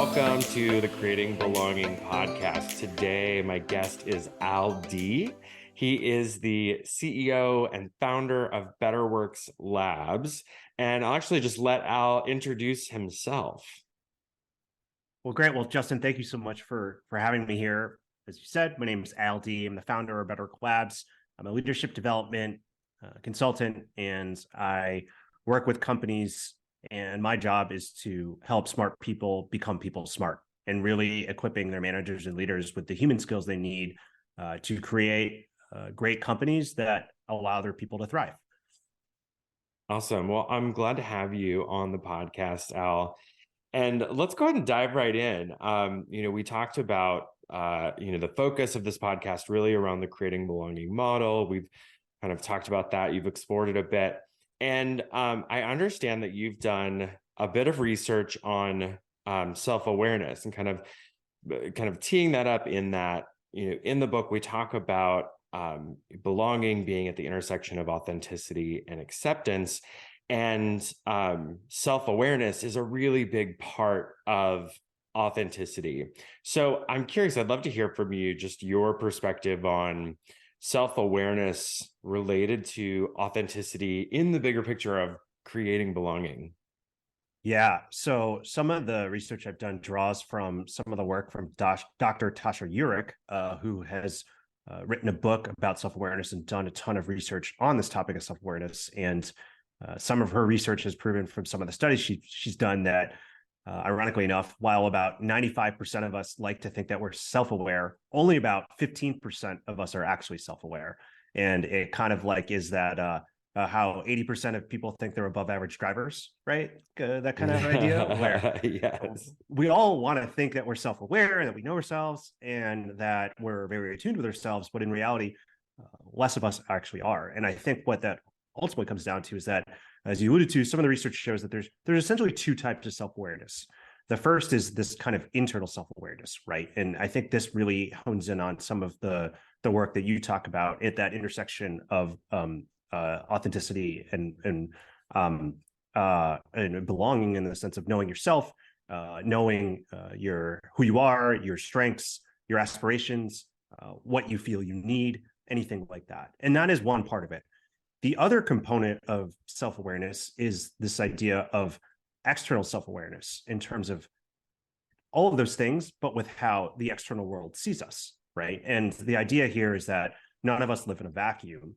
welcome to the Creating Belonging podcast. Today, my guest is Al D. He is the CEO and founder of BetterWorks Labs. And I'll actually just let Al introduce himself. Well, great. Well, Justin, thank you so much for having me here. As you said, my name is Al D. I'm the founder of BetterWorks Labs. I'm a leadership development consultant, and I work with companies. And my job is to help smart people become people smart, and really equipping their managers and leaders with the human skills they need to create great companies that allow their people to thrive. Awesome. Well, I'm glad to have you on the podcast, Al. And let's go ahead and dive right in. We talked about, the focus of this podcast really around the Creating Belonging model. We've kind of talked about that. You've explored it a bit. And I understand that you've done a bit of research on self-awareness and kind of teeing that up in that, in the book, we talk about belonging being at the intersection of authenticity and acceptance. And self-awareness is a really big part of authenticity. So I'm curious, I'd love to hear from you, just your perspective on self-awareness related to authenticity in the bigger picture of creating belonging. Yeah. So some of the research I've done draws from some of the work from Dr. Tasha Eurich, who has written a book about self-awareness and done a ton of research on this topic of self-awareness. And some of her research has proven from some of the studies she's done that, ironically enough, while about 95% of us like to think that we're self-aware, only about 15% of us are actually self-aware. And it kind of like is that how 80% of people think they're above average drivers, right? That kind of idea where yes. We all want to think that we're self-aware, that we know ourselves, and that we're very attuned with ourselves. But in reality, less of us actually are. And I think what that ultimately comes down to is that, as you alluded to, some of the research shows that there's essentially two types of self-awareness. The first is this kind of internal self-awareness, right? And I think this really hones in on some of the work that you talk about at that intersection of authenticity and belonging, in the sense of knowing yourself, knowing who you are, your strengths, your aspirations, what you feel you need, anything like that. And that is one part of it. The other component of self-awareness is this idea of external self-awareness, in terms of all of those things, but with how the external world sees us, right? And the idea here is that none of us live in a vacuum.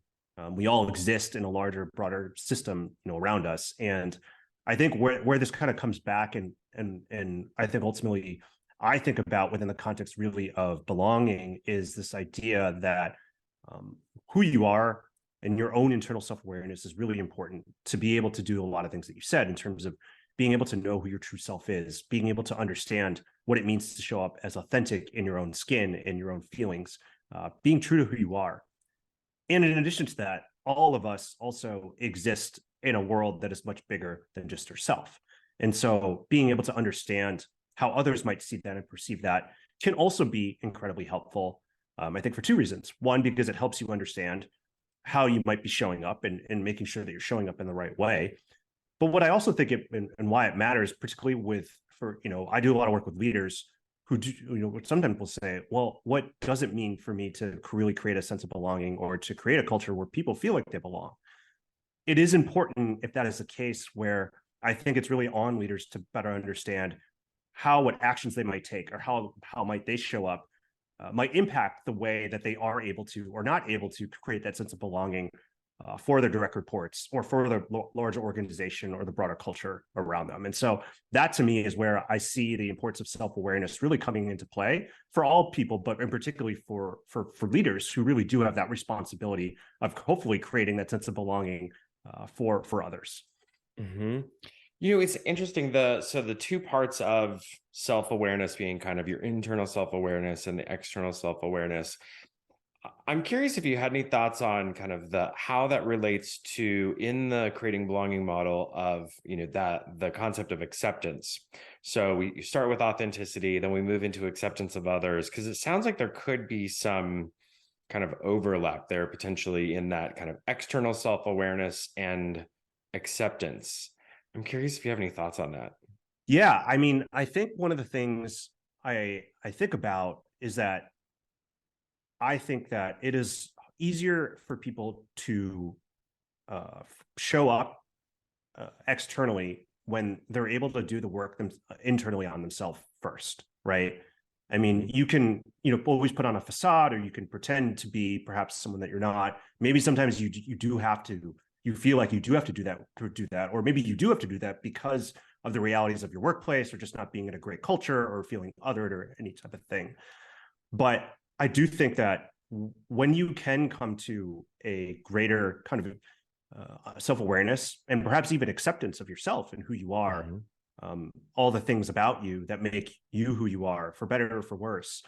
We all exist in a larger, broader system, around us. And I think where this kind of comes back, and I think ultimately I think about within the context really of belonging, is this idea that who you are and your own internal self-awareness is really important to be able to do a lot of things that you said, in terms of being able to know who your true self is, being able to understand what it means to show up as authentic in your own skin and your own feelings, being true to who you are. And in addition to that, all of us also exist in a world that is much bigger than just yourself. And so being able to understand how others might see that and perceive that can also be incredibly helpful, I think, for two reasons. One, because it helps you understand how you might be showing up and making sure that you're showing up in the right way. But what I also think and why it matters, particularly I do a lot of work with leaders who do, sometimes will say, well, what does it mean for me to really create a sense of belonging, or to create a culture where people feel like they belong? It is important, if that is the case, where I think it's really on leaders to better understand what actions they might take, or how might they show up, might impact the way that they are able to or not able to create that sense of belonging for their direct reports, or for the larger organization or the broader culture around them. And so that, to me, is where I see the importance of self-awareness really coming into play for all people, but in particularly for leaders who really do have that responsibility of hopefully creating that sense of belonging for others. Mm-hmm. It's interesting. The two parts of self-awareness being kind of your internal self-awareness and the external self-awareness. I'm curious if you had any thoughts on kind of how that relates to, in the creating belonging model, of that the concept of acceptance. So we start with authenticity, then we move into acceptance of others, because it sounds like there could be some kind of overlap there potentially in that kind of external self-awareness and acceptance. I'm curious if you have any thoughts on that. Yeah, I mean, I think one of the things I think about is that I think that it is easier for people to show up externally when they're able to do the work internally on themselves first, right? I mean, Mhm. you can, always put on a facade, or you can pretend to be perhaps someone that you're not. Maybe sometimes you do have to, you feel like you do have to do that, or maybe you do have to do that because of the realities of your workplace, or just not being in a great culture, or feeling othered, or any type of thing. But I do think that when you can come to a greater kind of self-awareness, and perhaps even acceptance of yourself and who you are, Mhm. all the things about you that make you who you are, for better or for worse,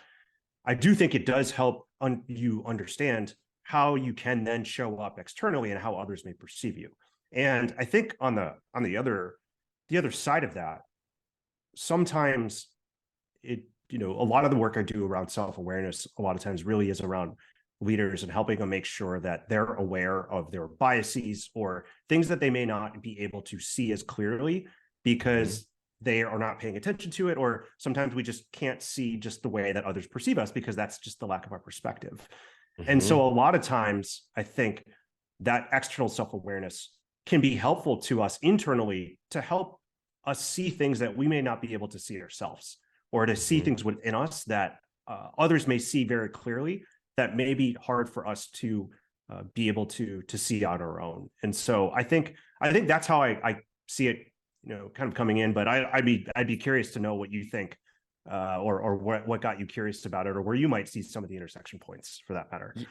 I do think it does help you understand how you can then show up externally and how others may perceive you. And I think on the other side of that, sometimes a lot of the work I do around self-awareness a lot of times really is around leaders and helping them make sure that they're aware of their biases, or things that they may not be able to see as clearly Mhm. because they are not paying attention to it, or sometimes we just can't see just the way that others perceive us because that's just the lack of our perspective. And so Mhm. a lot of times I think that external self-awareness can be helpful to us internally to help us see things that we may not be able to see ourselves, or to see Mhm. things within us that others may see very clearly, that may be hard for us to be able to see on our own. And so I think that's how I see it, kind of coming in. But I'd be curious to know what you think, or what got you curious about it, or where you might see some of the intersection points for that matter. Y-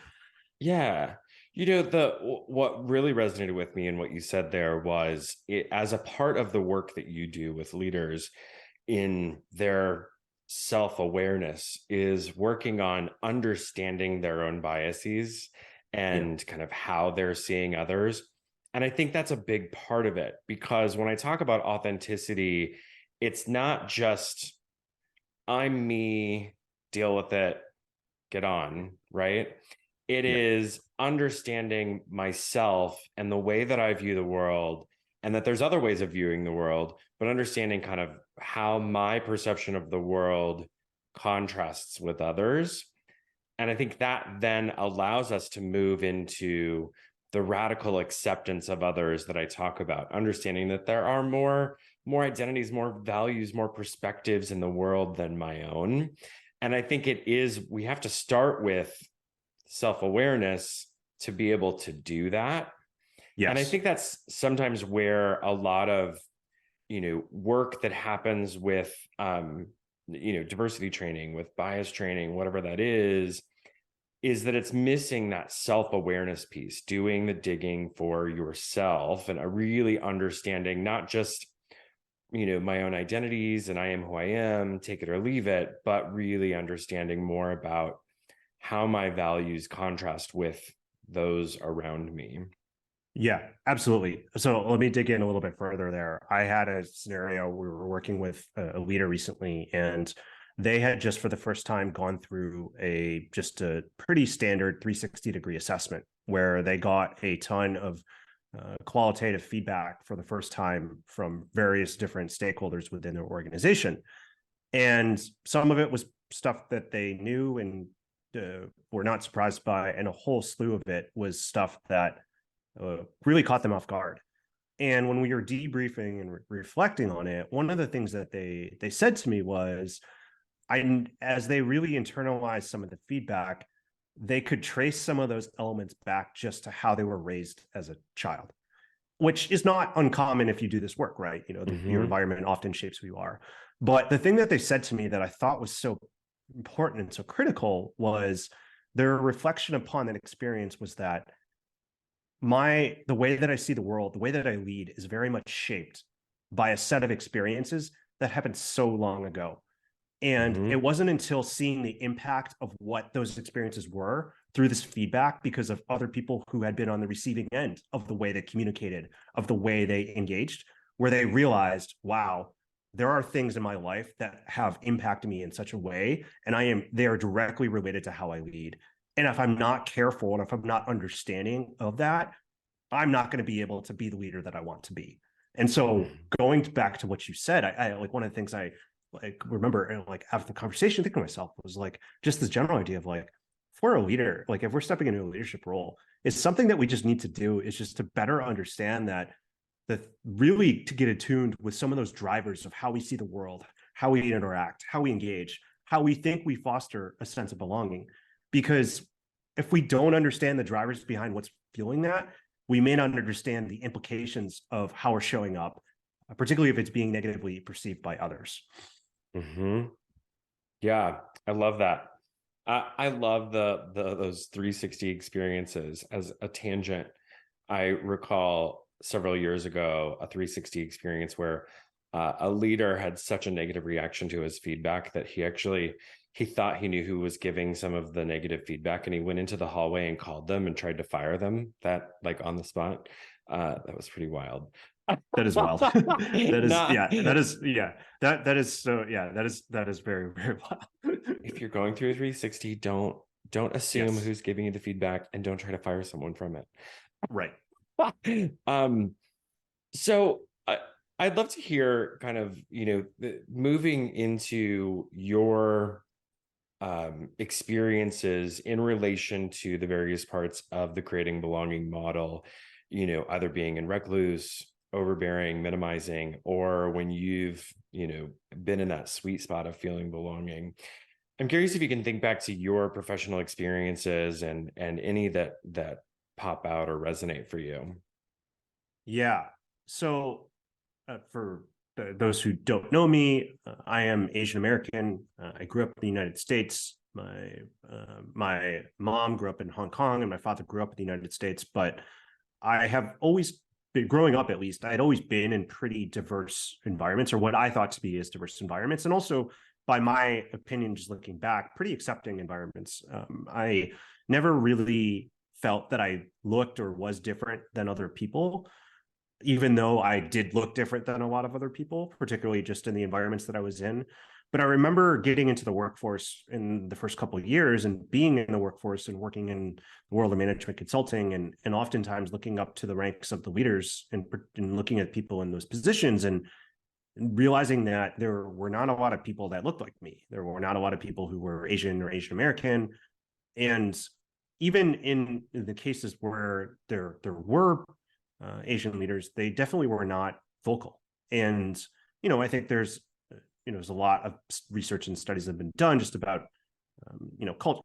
Yeah. What really resonated with me in what you said there was as a part of the work that you do with leaders in their self-awareness is working on understanding their own biases Yeah. and kind of how they're seeing others. And I think that's a big part of it, because when I talk about authenticity, it's not just I'm me, deal with it, get on, right? It Yeah. is understanding myself and the way that I view the world, and that there's other ways of viewing the world, but understanding kind of how my perception of the world contrasts with others. And I think that then allows us to move into the radical acceptance of others that I talk about, understanding that there are more identities, more values, more perspectives in the world than my own. And I think we have to start with self-awareness to be able to do that. And I Yes. think that's sometimes where a lot of, work that happens with, diversity training, with bias training, whatever that is that it's missing that self-awareness piece, doing the digging for yourself and a really understanding not just, my own identities and I am who I am, take it or leave it, but really understanding more about how my values contrast with those around me. Yeah, absolutely. So let me dig in a little bit further there. I had a scenario, we were working with a leader recently, and they had just for the first time gone through a pretty standard 360-degree assessment where they got a ton of qualitative feedback for the first time from various different stakeholders within their organization. And some of it was stuff that they knew and were not surprised by, and a whole slew of it was stuff that really caught them off guard. And when we were debriefing and reflecting on it, one of the things that they said to me was, as they really internalized some of the feedback, they could trace some of those elements back just to how they were raised as a child, which is not uncommon if you do this work, right? Your Mm-hmm. environment often shapes who you are. But the thing that they said to me that I thought was so important and so critical was their reflection upon that experience was that the way that I see the world, the way that I lead is very much shaped by a set of experiences that happened so long ago. And it Mm-hmm. wasn't until seeing the impact of what those experiences were through this feedback because of other people who had been on the receiving end of the way they communicated, of the way they engaged, where they realized, wow, there are things in my life that have impacted me in such a way, and they are directly related to how I lead. And if I'm not careful and if I'm not understanding of that, I'm not going to be able to be the leader that I want to be. And so going back to what you said, I like one of the things I like remember like after the conversation thinking to myself was like just this general idea of like if we're a leader, like if we're stepping into a leadership role, it's something that we just need to do is just to better understand that really to get attuned with some of those drivers of how we see the world, how we interact, how we engage, how we think we foster a sense of belonging. Because if we don't understand the drivers behind what's fueling that, we may not understand the implications of how we're showing up, particularly if it's being negatively perceived by others. Mm-hmm. Yeah, I love that. I love the those 360 experiences. As a tangent, I recall several years ago a 360 experience where a leader had such a negative reaction to his feedback that he thought he knew who was giving some of the negative feedback, and he went into the hallway and called them and tried to fire them that like on the spot. That was pretty wild. That is wild. That is, Not yeah, that is, yeah, that is so, yeah, that is very, very wild. if you're going through a 360, don't assume Yes, who's giving you the feedback, and don't try to fire someone from right. it. So I'd love to hear kind of, moving into your experiences in relation to the various parts of the creating belonging model, either being in recluse, overbearing, minimizing, or when you've, been in that sweet spot of feeling belonging. I'm curious if you can think back to your professional experiences and any that pop out or resonate for you. Yeah. So for those who don't know me, I am Asian American. I grew up in the United States. My mom grew up in Hong Kong, and my father grew up in the United States. But I have always been growing up, at least, I'd always been in pretty diverse environments, or what I thought to be as diverse environments, and also, by my opinion, just looking back, pretty accepting environments. I never really felt that I looked or was different than other people, even though I did look different than a lot of other people, particularly just in the environments that I was in. But I remember getting into the workforce in the first couple of years and being in the workforce and working in the world of management consulting, and oftentimes looking up to the ranks of the leaders and looking at people in those positions and realizing that there were not a lot of people that looked like me. There were not a lot of people who were Asian or Asian American. And even in the cases where there were Asian leaders, they definitely were not vocal. And, I think there's a lot of research and studies that have been done just about,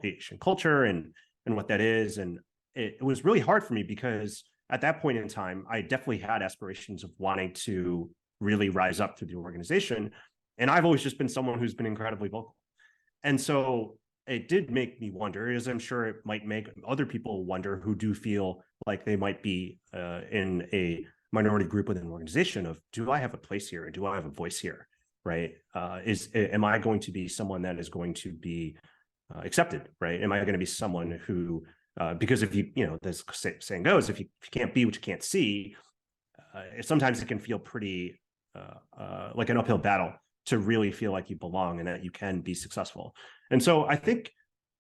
Asian culture and what that is. And it was really hard for me because at that point in time, I definitely had aspirations of wanting to really rise up through the organization. And I've always just been someone who's been incredibly vocal. And so it did make me wonder, as I'm sure it might make other people wonder who do feel like they might be in a minority group within an organization, of do I have a place here and do I have a voice here, right? Am I going to be someone that is going to be accepted, right? Am I going to be someone who, because if this saying goes, if you can't be what you can't see, sometimes it can feel pretty like an uphill battle to really feel like you belong and that you can be successful. And so I think,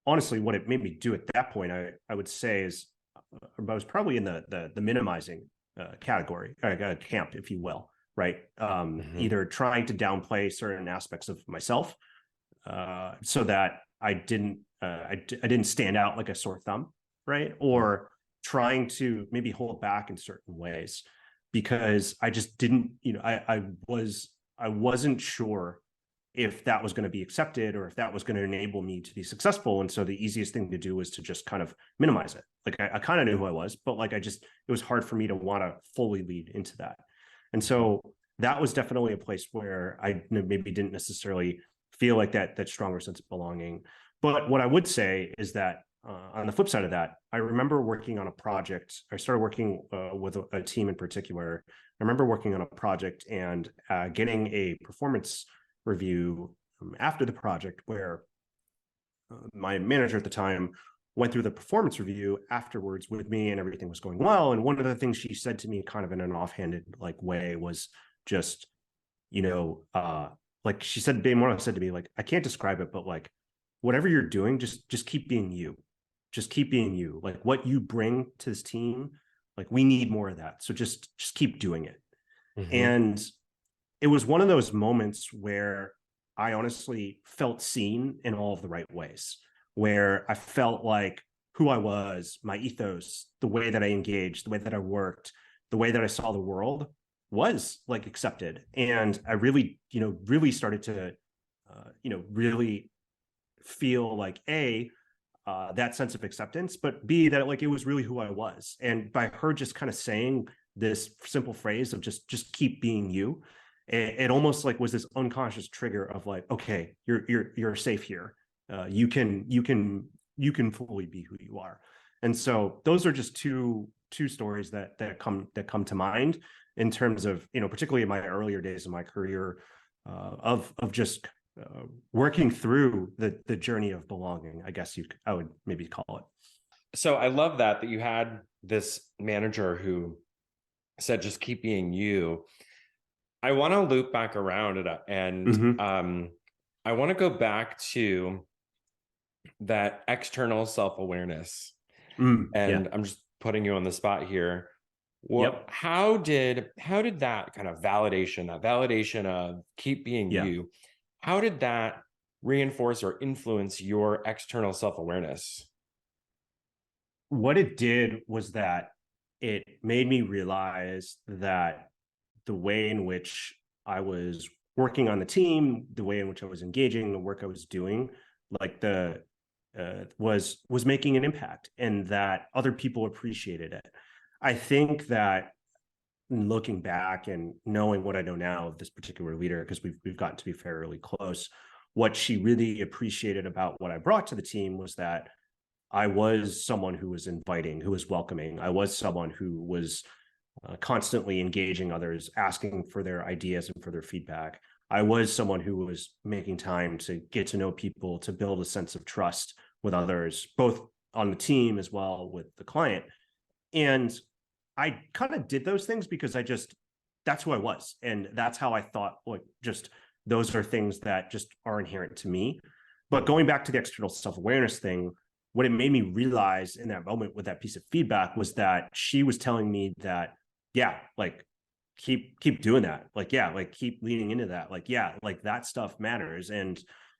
honestly, what it made me do at that point, I would say is I was probably in the minimizing category, camp, if you will, right? Mm-hmm. Either trying to downplay certain aspects of myself so that I didn't stand out like a sore thumb, right? Or trying to maybe hold back in certain ways because I just didn't, I wasn't sure if that was going to be accepted or if that was going to enable me to be successful. And so the easiest thing to do was to just kind of minimize it. Like I kind of knew who I was, but like it was hard for me to want to fully lead into that. And so that was definitely a place where I maybe didn't necessarily feel like that stronger sense of belonging. But what I would say is that on the flip side of that, I remember working on a project. I started working with a team in particular. I remember working on a project and getting a performance review after the project where my manager at the time went through the performance review afterwards with me and everything was going well. And one of the things she said to me kind of in an offhanded like way was just, like she said, Bain said to me, like, I can't describe it, but like, whatever you're doing, just keep being you. Just keep being you. Like what you bring to this team, like we need more of that. So just keep doing it. Mm-hmm. And it was one of those moments where I honestly felt seen in all of the right ways, where I felt like who I was, my ethos, the way that I engaged, the way that I worked, the way that I saw the world was like accepted. And I really, really started to, really feel like that sense of acceptance, but B, that like it was really who I was. And by her just kind of saying this simple phrase of just keep being you, it almost like was this unconscious trigger of like, okay, you're safe here. You can fully be who you are. And so those are just two stories that come to mind in terms of, particularly in my earlier days of my career, of just working through the journey of belonging, I guess I would maybe call it. So I love that you had this manager who said, just keep being you. I want to loop back around and Mm-hmm. I want to go back to that external self-awareness. Yeah. And I'm just putting you on the spot here. What Yep. how did that kind of validation of keep being Yeah. you, how did that reinforce or influence your external self-awareness? What it did was that it made me realize that the way in which I was working on the team, the way in which I was engaging, the work I was doing, like was making an impact, and that other people appreciated it. I think that looking back and knowing what I know now of this particular leader, because we've gotten to be fairly close, what she really appreciated about what I brought to the team was that I was someone who was inviting, who was welcoming. I was someone who was constantly engaging others, asking for their ideas and for their feedback. I was someone who was making time to get to know people, to build a sense of trust with others, both on the team as well with the client. And I kind of did those things because that's who I was. And that's how I thought, like, just those are things that just are inherent to me. But going back to the external self awareness thing, what it made me realize in that moment with that piece of feedback was that she was telling me that, yeah, like keep doing that. Like, yeah, like keep leaning into that. Like, yeah, like that stuff matters. And,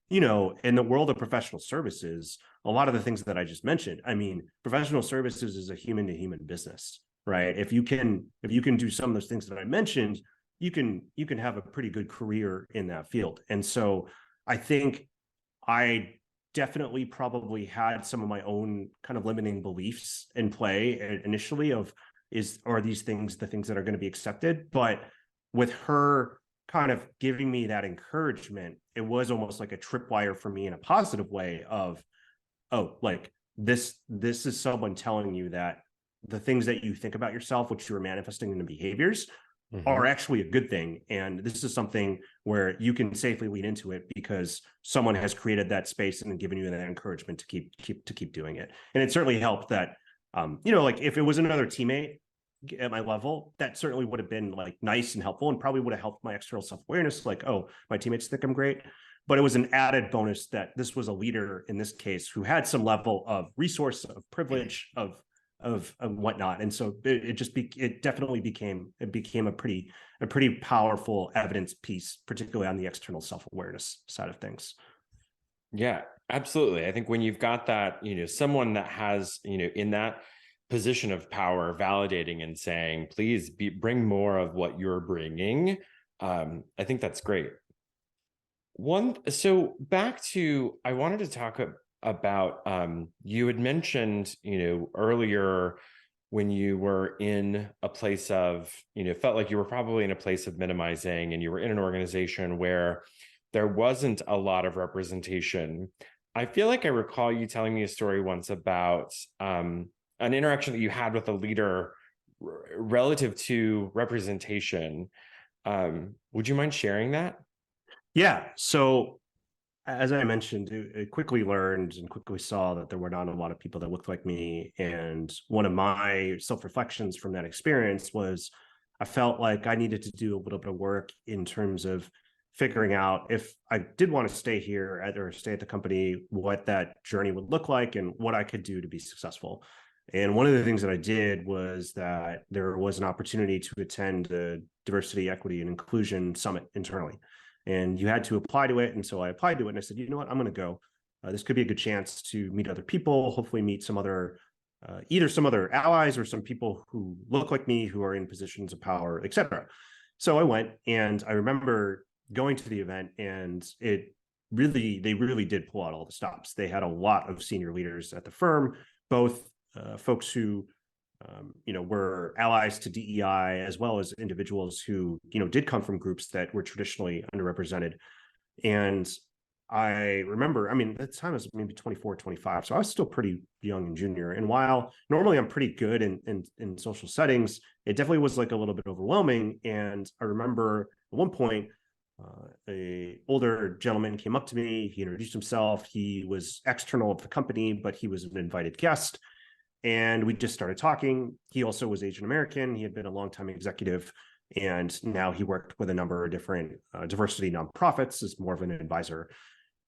in the world of professional services, a lot of the things that I just mentioned, I mean, professional services is a human to human business, right? If you can do some of those things that I mentioned, you can have a pretty good career in that field. And so I think I definitely probably had some of my own kind of limiting beliefs in play initially of are these things the things that are going to be accepted. But with her kind of giving me that encouragement, it was almost like a tripwire for me in a positive way of, oh, like this is someone telling you that the things that you think about yourself, which you are manifesting in the behaviors, Mm-hmm. are actually a good thing. And this is something where you can safely lean into it because someone has created that space and given you that encouragement to keep doing it. And it certainly helped that, like if it was another teammate at my level, that certainly would have been like nice and helpful and probably would have helped my external self-awareness. Like, oh, my teammates think I'm great. But it was an added bonus that this was a leader in this case who had some level of resource, of privilege, of whatnot. And so it definitely became a pretty powerful evidence piece, particularly on the external self-awareness side of things. Yeah, absolutely. I think when you've got that, someone that has, in that position of power, validating and saying, please bring more of what you're bringing. I think that's great. So back to, I wanted to talk about, you had mentioned, earlier when you were in a place of, felt like you were probably in a place of minimizing and you were in an organization where there wasn't a lot of representation. I feel like I recall you telling me a story once about an interaction that you had with a leader relative to representation. Would you mind sharing that? Yeah. So as I mentioned, it quickly learned and quickly saw that there were not a lot of people that looked like me. And one of my self-reflections from that experience was I felt like I needed to do a little bit of work in terms of figuring out if I did want to stay here or stay at the company, what that journey would look like and what I could do to be successful. And one of the things that I did was that there was an opportunity to attend a diversity, equity, and inclusion summit internally. And you had to apply to it. And so I applied to it and I said, you know what, I'm going to go. This could be a good chance to meet other people, hopefully meet some other, either some other allies or some people who look like me, who are in positions of power, et cetera. So I went, and I remember going to the event, and they really did pull out all the stops. They had a lot of senior leaders at the firm, both folks who were allies to DEI, as well as individuals who did come from groups that were traditionally underrepresented. And I remember, I mean, at the time I was maybe 24, 25, so I was still pretty young and junior. And while normally I'm pretty good in social settings, it definitely was like a little bit overwhelming. And I remember at one point, a older gentleman came up to me. He introduced himself. He was external of the company, but he was an invited guest. And we just started talking. He also was Asian American. He had been a longtime executive, and now he worked with a number of different diversity nonprofits as more of an advisor.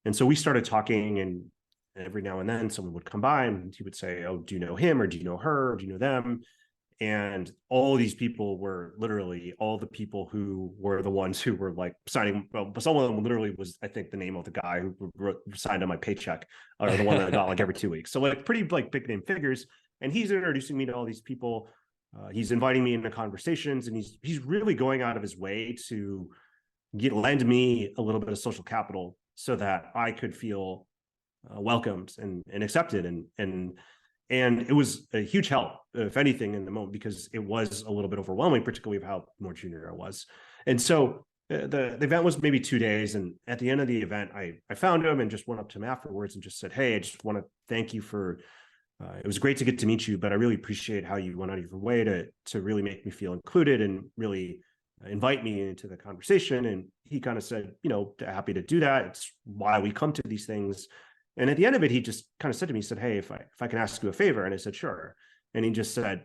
And so we started talking, and every now and then someone would come by and he would say, oh, do you know him, or do you know her, or do you know them? And all these people were literally all the people who were the ones who were like signing. Well, some of them literally was, I think, the name of the guy who signed on my paycheck, or the one that I got like every 2 weeks. So like pretty like big name figures. And he's introducing me to all these people. He's inviting me into conversations, and he's really going out of his way to lend me a little bit of social capital so that I could feel welcomed and accepted. And it was a huge help, if anything, in the moment, because it was a little bit overwhelming, particularly of how more junior I was. And so the event was maybe 2 days. And at the end of the event, I found him and just went up to him afterwards and just said, hey, I just want to thank you for, it was great to get to meet you, but I really appreciate how you went out of your way to really make me feel included and really invite me into the conversation. And he kind of said, happy to do that. It's why we come to these things. And at the end of it, he just kind of said to me, he said, hey, if I can ask you a favor. And I said, sure. And he just said,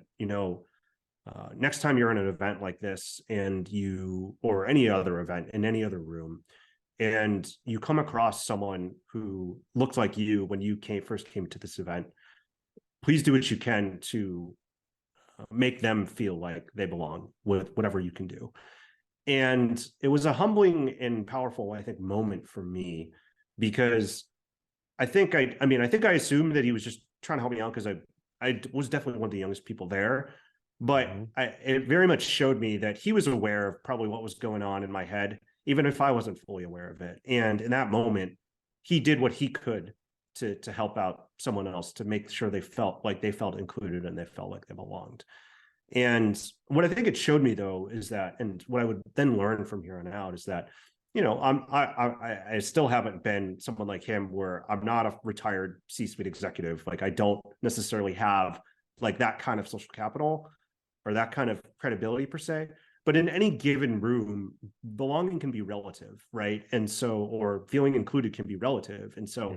next time you're in an event like this, or any other event in any other room, and you come across someone who looked like you when you first came to this event, please do what you can to make them feel like they belong with whatever you can do. And it was a humbling and powerful, I think, moment for me, because I think I assumed that he was just trying to help me out, because I was definitely one of the youngest people there. But it very much showed me that he was aware of probably what was going on in my head, even if I wasn't fully aware of it. And in that moment, he did what he could to help out someone else, to make sure they felt included and they felt like they belonged. And what I think it showed me, though, is that, and what I would then learn from here on out, is that I still haven't been someone like him, where I'm not a retired C-suite executive. Like, I don't necessarily have like that kind of social capital or that kind of credibility per se. But in any given room, belonging can be relative, right? And so, or feeling included can be relative. And so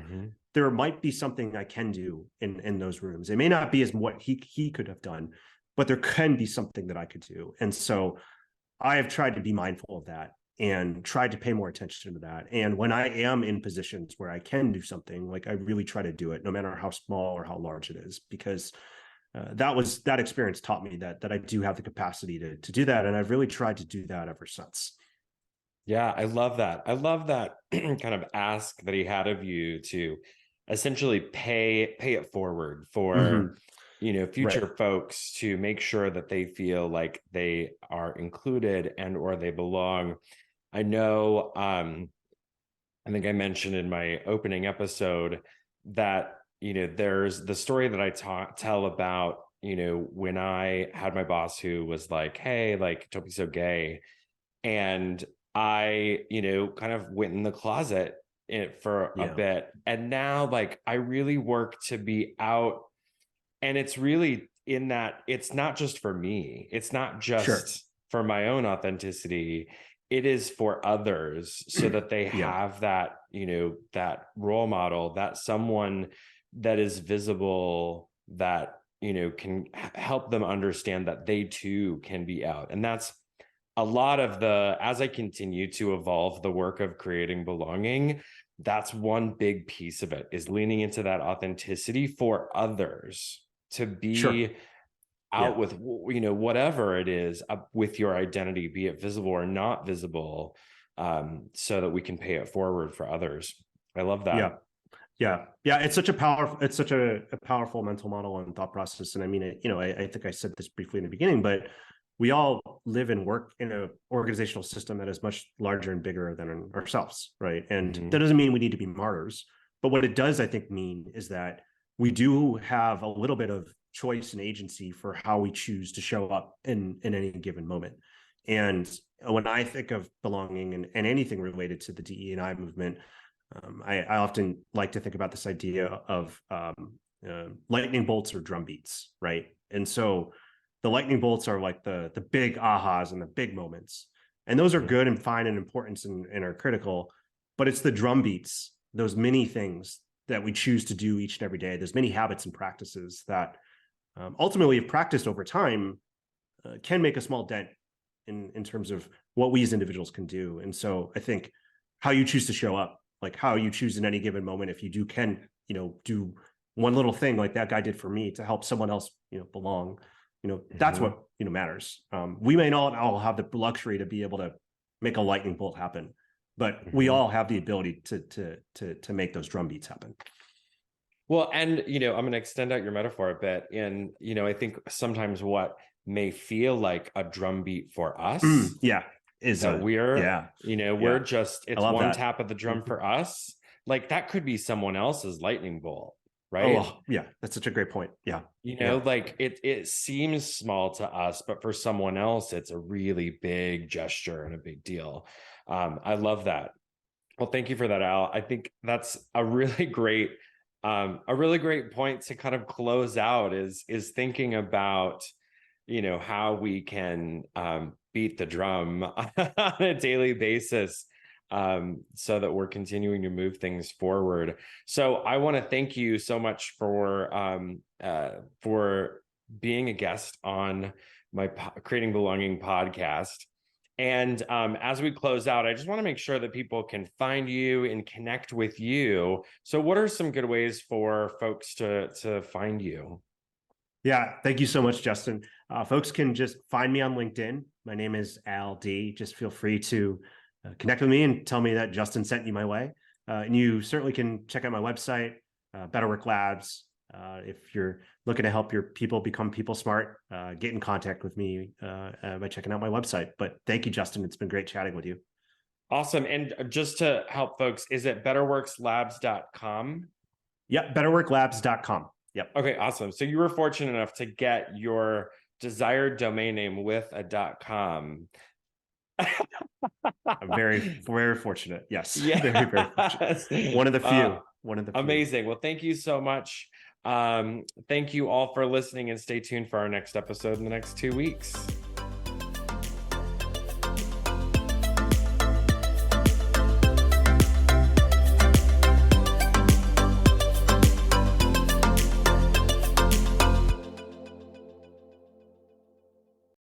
there might be something I can do in those rooms. It may not be as what he could have done, but there can be something that I could do. And so I have tried to be mindful of that and tried to pay more attention to that. And when I am in positions where I can do something, like, I really try to do it, no matter how small or how large it is, because that experience taught me that I do have the capacity to do that. And I've really tried to do that ever since. Yeah, I love that. I love that kind of ask that he had of you to essentially pay it forward for, future Right. folks, to make sure that they feel like they are included and or they belong. I know, I think I mentioned in my opening episode that, there's the story that I tell about, when I had my boss who was like, hey, like, don't be so gay. And I, kind of went in the closet for a Yeah. bit. And now, like, I really work to be out. And it's really in that it's not just for me, it's not Sure. just for my own authenticity. It is for others, so that they Yeah. have that, that role model, that someone that is visible, that, can help them understand that they too can be out. And that's a lot of as I continue to evolve the work of creating belonging, that's one big piece of it, is leaning into that authenticity for others. to Sure. be Yeah. out with, you know, whatever it is, with your identity, be it visible or not visible, so that we can pay it forward for others. I love Yeah. that. Yeah. It's such a powerful mental model and thought process. And I mean, I think I said this briefly in the beginning, but we all live and work in an organizational system that is much larger and bigger than ourselves, right? And Mm-hmm. that doesn't mean we need to be martyrs, but what it does, I think, mean is that we do have a little bit of choice and agency for how we choose to show up in any given moment. And when I think of belonging and anything related to the DE&I movement, I often like to think about this idea of lightning bolts or drum beats, right? And so the lightning bolts are like the big ahas and the big moments, and those are Mm-hmm. good and fine and important and are critical. But it's the drum beats, those many things that we choose to do each and every day. There's many habits and practices that ultimately, if practiced over time, can make a small dent in terms of what we as individuals can do. And so I think how you choose to show up, like how you choose in any given moment, if you can, do one little thing like that guy did for me to help someone else, belong, that's Mm-hmm. what, matters. We may not all have the luxury to be able to make a lightning bolt happen, but we Mm-hmm. all have the ability to make those drum beats happen. Well, and I'm going to extend out your metaphor a bit. And I think sometimes what may feel like a drum beat for us, Yeah. that we're, Yeah. we're Yeah. just, I it's love one that. tap of the drum for us. Like that could be someone else's lightning bolt, right? Oh, yeah. That's such a great point. Yeah. Yeah. Like it seems small to us, but for someone else, it's a really big gesture and a big deal. I love that. Well, thank you for that, Al. I think that's a really great point to kind of close out is thinking about, how we can beat the drum on a daily basis, so that we're continuing to move things forward. So I want to thank you so much for being a guest on my Creating Belonging podcast. And as we close out, I just want to make sure that people can find you and connect with you. So, what are some good ways for folks to find you? Yeah. Thank you so much, Justin. Folks can just find me on LinkedIn. My name is Al D. Just feel free to connect with me and tell me that Justin sent you my way. And you certainly can check out my website, Better Work Labs. If you're looking to help your people become people smart, get in contact with me by checking out my website. But thank you, Justin. It's been great chatting with you. Awesome. And just to help folks, is it betterworkslabs.com? Yep. BetterWorkLabs.com. Yep. Okay, awesome. So you were fortunate enough to get your desired domain name with a .com. I'm very, very fortunate. Yes. Very, very Yes. fortunate. One of the few. One of the few. Amazing. Well, thank you so much. Thank you all for listening, and stay tuned for our next episode in the next 2 weeks.